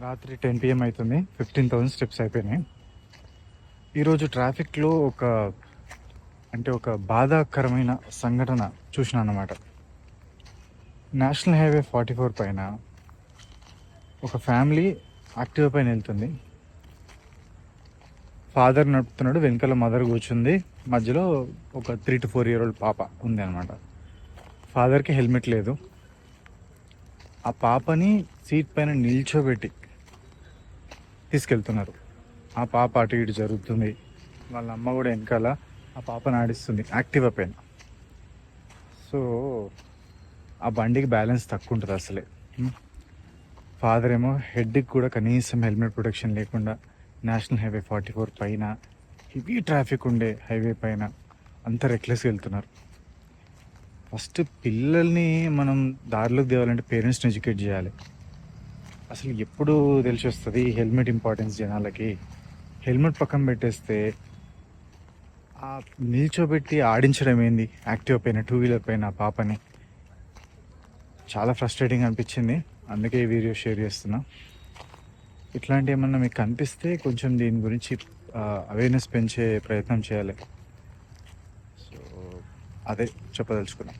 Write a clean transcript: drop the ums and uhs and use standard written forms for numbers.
రాత్రి 10 PM అవుతుంది. 15,000 steps అయిపోయినాయి. ఈరోజు ట్రాఫిక్లో ఒక బాధాకరమైన సంఘటన చూసిన అన్నమాట. నేషనల్ హైవే 44 పైన ఒక ఫ్యామిలీ యాక్టివా పైన వెళ్తుంది. ఫాదర్ నడుపుతున్నాడు, వెనకాల మదర్ కూర్చుంది, మధ్యలో ఒక 3 to 4 year old పాప ఉంది అనమాట. ఫాదర్కి హెల్మెట్ లేదు. ఆ పాపని సీట్ పైన నిల్చోబెట్టి తీసుకెళ్తున్నారు. ఆ పాప అటు ఇటు జరుగుతుంది. వాళ్ళ అమ్మ కూడా వెనకాల ఆ పాపను ఆడిస్తుంది యాక్టివా పైన. సో ఆ బండికి బ్యాలెన్స్ తక్కువ ఉంటుంది అసలే. ఫాదర్ ఏమో హెడ్కి కూడా కనీసం హెల్మెట్ ప్రొటెక్షన్ లేకుండా నేషనల్ హైవే 44 పైన హెవీ ట్రాఫిక్ ఉండే హైవే పైన అంత రెక్లెస్గా వెళ్తున్నారు. ఫస్ట్ పిల్లల్ని మనం దారిలోకి తేవాలంటే పేరెంట్స్ని ఎడ్యుకేట్ చేయాలి. అసలు ఎప్పుడు తెలిసి వస్తుంది హెల్మెట్ ఇంపార్టెన్స్ జనాలకి. హెల్మెట్ పక్కన పెట్టేస్తే ఆ నిల్చోబెట్టి ఆడించడం ఏంది యాక్టివ్ పైన, 2 wheeler పైన పాపని. చాలా ఫ్రస్ట్రేటింగ్ అనిపించింది, అందుకే ఈ వీడియో షేర్ చేస్తున్నా. ఇట్లాంటి ఏమన్నా మీకు కనిపిస్తే కొంచెం దీని గురించి అవేర్నెస్ పెంచే ప్రయత్నం చేయాలి. సో అదే చెప్పదలుచుకున్నాం.